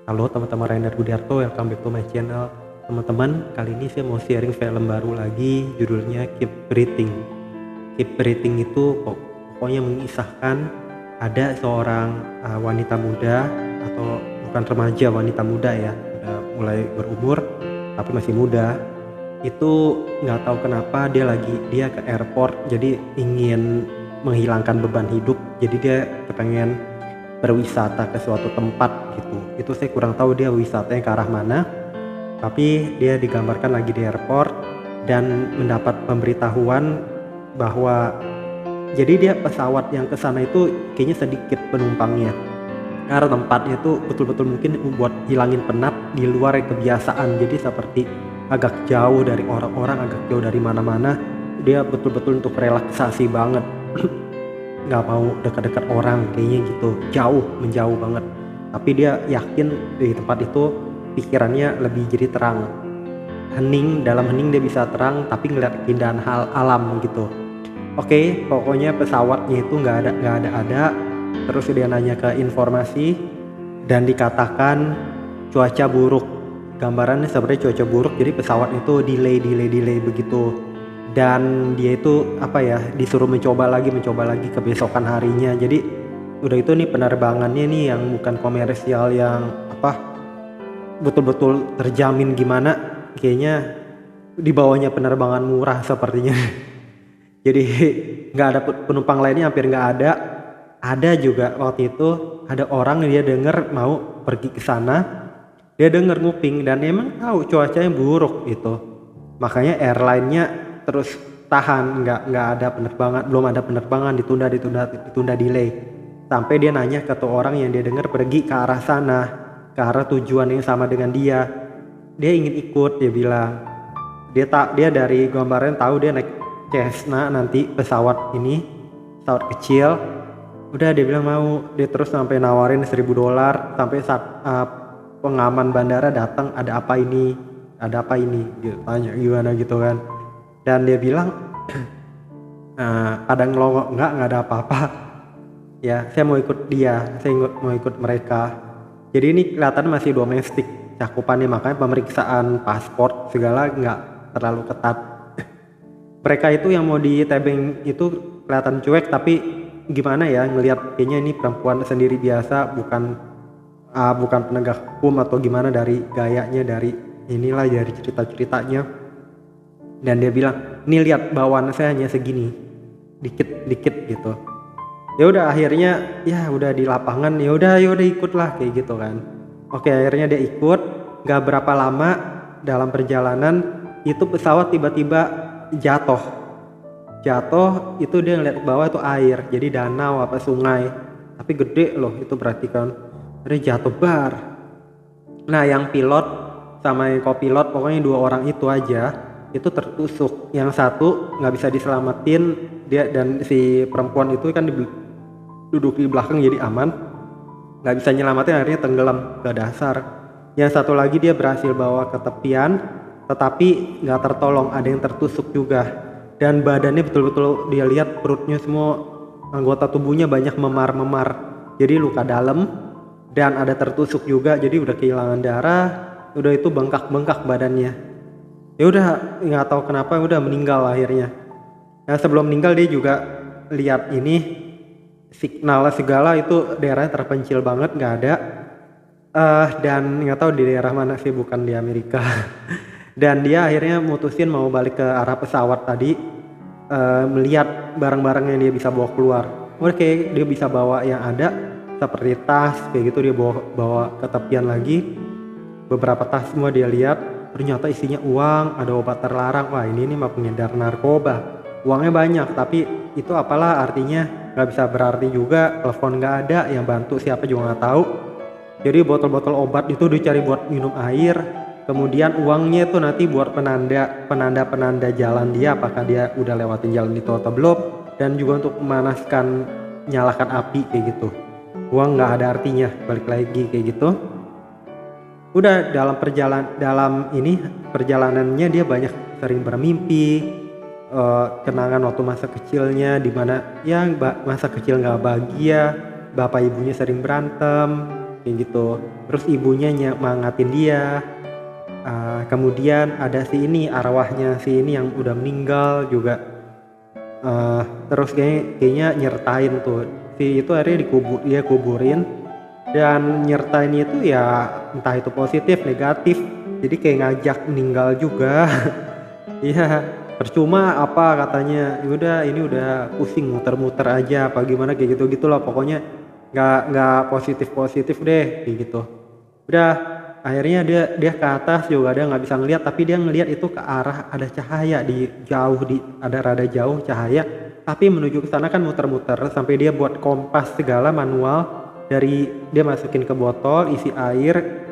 Halo teman-teman, Rainer Budiarto, welcome back to my channel. Teman-teman, kali ini saya mau sharing film baru lagi, judulnya Keep Breathing. Keep Breathing itu pokoknya mengisahkan ada seorang wanita muda, atau bukan remaja, wanita muda ya, udah mulai berumur tapi masih muda. Itu nggak tahu kenapa dia ke airport, jadi ingin menghilangkan beban hidup, jadi dia kepengen berwisata ke suatu tempat gitu. Itu saya kurang tahu dia wisatanya ke arah mana, tapi dia digambarkan lagi di airport dan mendapat pemberitahuan bahwa jadi dia pesawat yang ke sana itu kayaknya sedikit penumpangnya. Karena tempatnya itu betul-betul mungkin buat hilangin penat di luar kebiasaan. Jadi seperti agak jauh dari orang-orang, agak jauh dari mana-mana. Dia betul-betul untuk relaksasi banget. Nggak mau dekat-dekat orang kayaknya gitu, menjauh banget. Tapi dia yakin di tempat itu pikirannya lebih jadi terang, dalam hening dia bisa terang tapi ngeliat keindahan hal alam gitu. Oke, pokoknya pesawatnya itu nggak ada. Terus dia nanya ke informasi dan dikatakan cuaca buruk. Gambarannya sebenarnya cuaca buruk, jadi pesawat itu delay begitu. Dan dia itu disuruh mencoba lagi kebesokan harinya. Jadi udah itu nih penerbangannya nih yang bukan komersial, yang betul-betul terjamin gimana, kayaknya di bawahnya penerbangan murah sepertinya. Jadi nggak ada penumpang lainnya, hampir nggak ada. Ada juga waktu itu ada orang yang dia denger mau pergi ke sana, dia denger nguping dan emang tahu cuacanya buruk itu. Makanya airline-nya terus tahan, nggak ada penerbangan, belum ada penerbangan, ditunda delay. Sampai dia nanya ke tuh orang yang dia dengar pergi ke arah sana, ke arah tujuan yang sama dengan dia. Dia ingin ikut, dia bilang. Dia dari gambarnya tahu dia naik Cessna nanti, pesawat kecil. Udah dia bilang mau, dia terus sampai nawarin $1.000 sampai saat pengaman bandara datang, ada apa ini gitu, tanya gimana gitu kan. Dan dia bilang pada ngelongok, nggak ada apa-apa ya, saya mau ikut mau ikut mereka. Jadi ini kelihatan masih domestik cakupannya, makanya pemeriksaan paspor segala nggak terlalu ketat. Mereka itu yang mau ditebeng itu kelihatan cuek, tapi gimana ya, ngelihat kayaknya ini perempuan sendiri biasa, bukan penegak hukum atau gimana, dari gayanya, dari cerita-ceritanya. Dan dia bilang, "Nih lihat bawaan saya hanya segini, dikit gitu." Ya udah, akhirnya ya udah di lapangan, ya udah ikutlah kayak gitu kan. Oke, akhirnya dia ikut. Gak berapa lama dalam perjalanan itu pesawat tiba-tiba jatuh. Itu dia ngeliat ke bawah itu air, jadi danau apa sungai, tapi gede loh itu, berarti kan dia jatuh bar. Nah, yang pilot sama yang kopilot, pokoknya 2 orang itu aja itu tertusuk. Yang satu nggak bisa diselamatin, dia dan si perempuan itu kan duduk di belakang jadi aman, nggak bisa nyelamatin, akhirnya tenggelam ke dasar. Yang satu lagi dia berhasil bawa ke tepian, tetapi nggak tertolong, ada yang tertusuk juga. Dan badannya betul-betul dia lihat perutnya semua, anggota tubuhnya banyak memar-memar, jadi luka dalam. Dan ada tertusuk juga, jadi udah kehilangan darah, udah itu bengkak-bengkak badannya. Ya udah nggak tahu kenapa udah meninggal akhirnya. Nah, sebelum meninggal dia juga lihat ini signal segala, itu daerahnya terpencil banget, nggak ada. Dan nggak tahu di daerah mana sih, bukan di Amerika. Dan dia akhirnya mutusin mau balik ke arah pesawat tadi, melihat barang-barang yang dia bisa bawa keluar. Oke, dia bisa bawa yang ada seperti tas kayak gitu, dia bawa ke tepian lagi. Beberapa tas semua dia lihat, ternyata isinya uang, ada obat terlarang. Wah, ini mah pengedar narkoba. Uangnya banyak, tapi itu apalah artinya, nggak bisa berarti juga. Telepon nggak ada, yang bantu siapa juga nggak tahu. Jadi botol-botol obat itu dicari buat minum air. Kemudian uangnya itu nanti buat penanda jalan dia, apakah dia udah lewatin jalan itu atau belum. Dan juga untuk nyalakan api kayak gitu. Uang nggak ada artinya, balik lagi kayak gitu. Udah dalam perjalanannya dia banyak sering bermimpi, kenangan waktu masa kecilnya, dimana ya masa kecil nggak bahagia, bapak ibunya sering berantem, kayak gitu. Terus ibunya nyemangatin dia. Kemudian ada si ini, arwahnya si ini yang udah meninggal juga, terus kayaknya nyertain tuh si itu, akhirnya dia kuburin dan nyertain itu ya entah itu positif negatif, jadi kayak ngajak meninggal juga. Iya, percuma apa katanya, "Ya udah ini udah pusing muter-muter aja," apa gimana kayak gitu-gitu loh pokoknya, nggak positif-positif deh kayak gitu. Udah akhirnya dia dia ke atas juga dia nggak bisa ngelihat, tapi dia ngelihat itu ke arah ada cahaya di jauh, ada rada jauh cahaya, tapi menuju ke sana kan muter-muter sampai dia buat kompas segala manual, dari dia masukin ke botol isi air,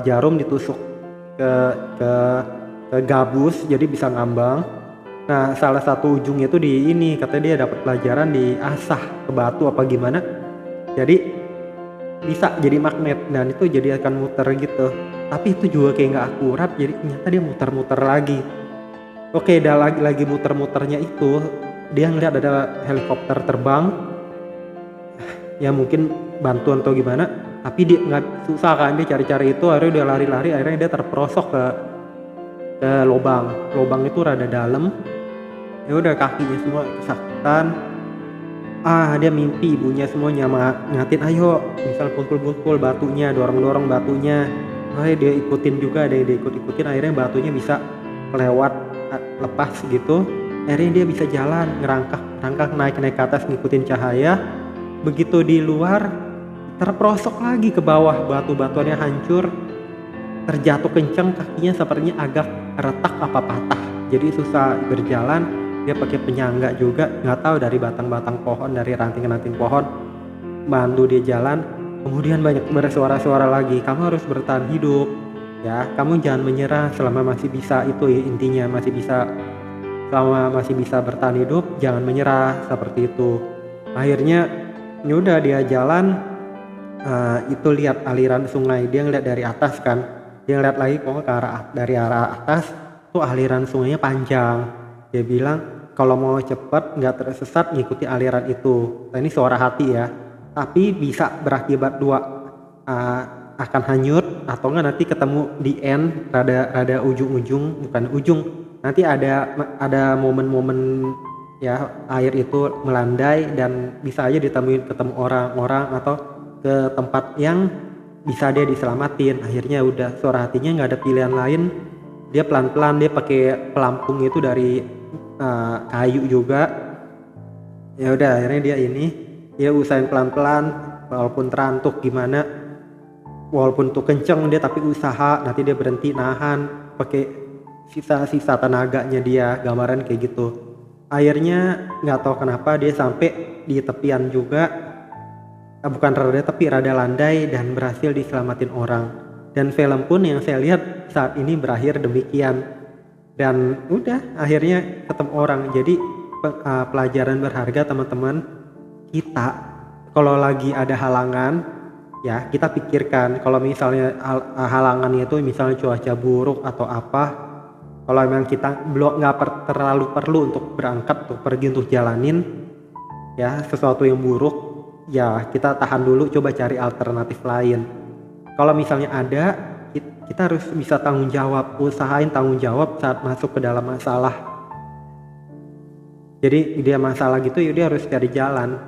jarum ditusuk ke ke ke gabus jadi bisa ngambang. Nah, salah satu ujungnya itu di ini, katanya dia dapat pelajaran diasah ke batu apa gimana, jadi bisa jadi magnet dan itu jadi akan muter gitu. Tapi itu juga kayak nggak akurat, jadi ternyata dia muter-muter lagi. Oke, dah lagi muter-muternya itu, dia ngeliat ada helikopter terbang, ya mungkin bantuan atau gimana, tapi dia nggak, susah kan dia cari-cari itu, akhirnya dia lari-lari, akhirnya dia terperosok ke lubang. Lubang itu rada dalam, ya udah kakinya semua kesakitan. Dia mimpi ibunya semua nyatin, "Ayo," misal pukul-pukul batunya, dorong-dorong batunya. Dia ikutin juga, ada yang dia ikut-ikutin, akhirnya batunya bisa kelewat, lepas gitu. Akhirnya dia bisa jalan, ngerangkak naik ke atas ngikutin cahaya. Begitu di luar, terperosok lagi ke bawah, batu-batuannya hancur, terjatuh kencang, kakinya sepertinya agak retak apa patah. Jadi susah berjalan. Dia pakai penyangga juga, nggak tahu dari batang-batang pohon, dari ranting-ranting pohon, bantu dia jalan. Kemudian banyak bersuara-suara lagi, "Kamu harus bertahan hidup, ya. Kamu jangan menyerah selama masih bisa," itu intinya, masih bisa, selama masih bisa bertahan hidup, jangan menyerah, seperti itu. Akhirnya ya udah dia jalan, itu lihat aliran sungai, dia ngeliat dari atas kan, dia ngeliat lagi kok dari arah atas tuh aliran sungainya panjang. Dia bilang kalau mau cepet nggak tersesat ngikuti aliran itu. Nah, ini suara hati ya, tapi bisa berakibat dua, akan hanyut atau enggak nanti ketemu di end, rada ujung-ujung, bukan ujung, nanti ada momen-momen ya air itu melandai dan bisa aja ketemu orang-orang atau ke tempat yang bisa dia diselamatin. Akhirnya udah suara hatinya nggak ada pilihan lain, dia pelan-pelan, dia pakai pelampung itu dari kayu juga. Ya udah akhirnya dia usahain pelan-pelan, walaupun terantuk gimana, walaupun tuh kenceng dia tapi usaha, nanti dia berhenti nahan pakai sisa-sisa tenaganya dia, gambaran kayak gitu. Akhirnya nggak tahu kenapa dia sampai di tepian juga, bukan rada landai dan berhasil diselamatin orang. Dan film pun yang saya lihat saat ini berakhir demikian. Dan udah akhirnya ketemu orang. Jadi pelajaran berharga teman-teman, kita kalau lagi ada halangan ya kita pikirkan, kalau misalnya halangannya itu misalnya cuaca buruk atau apa, kalau memang kita belum nggak terlalu perlu untuk berangkat, untuk pergi untuk jalanin ya sesuatu yang buruk, ya kita tahan dulu, coba cari alternatif lain. Kalau misalnya ada, kita harus bisa tanggung jawab, usahain tanggung jawab saat masuk ke dalam masalah. Jadi dia masalah gitu ya dia harus cari jalan,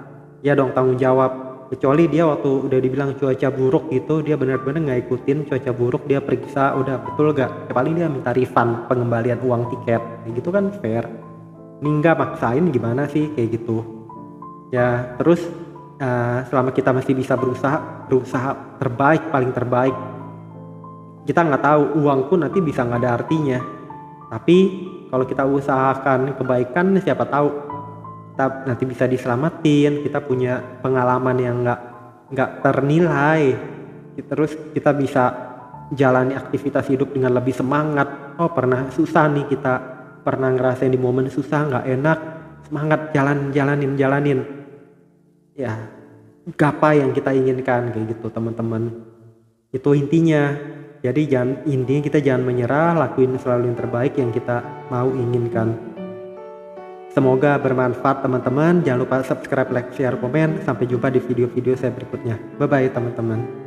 ya dong tanggung jawab. Kecuali dia waktu udah dibilang cuaca buruk gitu, dia benar-benar nggak ikutin cuaca buruk, dia periksa udah betul gak, ya paling dia minta refund, pengembalian uang tiket, kayak gitu kan fair. Ini nggak maksain gimana sih kayak gitu ya. Terus selama kita masih bisa berusaha terbaik, paling terbaik. Kita nggak tahu, uang pun nanti bisa nggak ada artinya, tapi kalau kita usahakan kebaikan, siapa tahu kita nanti bisa diselamatin, kita punya pengalaman yang nggak ternilai, terus kita bisa jalani aktivitas hidup dengan lebih semangat. Oh pernah susah nih, kita pernah ngerasain di momen susah nggak enak, semangat jalanin ya gapai yang kita inginkan kayak gitu teman-teman. Itu intinya. Jadi intinya kita jangan menyerah, lakuin selalu yang terbaik yang kita mau inginkan. Semoga bermanfaat teman-teman. Jangan lupa subscribe, like, share, komen. Sampai jumpa di video-video saya berikutnya. Bye bye teman-teman.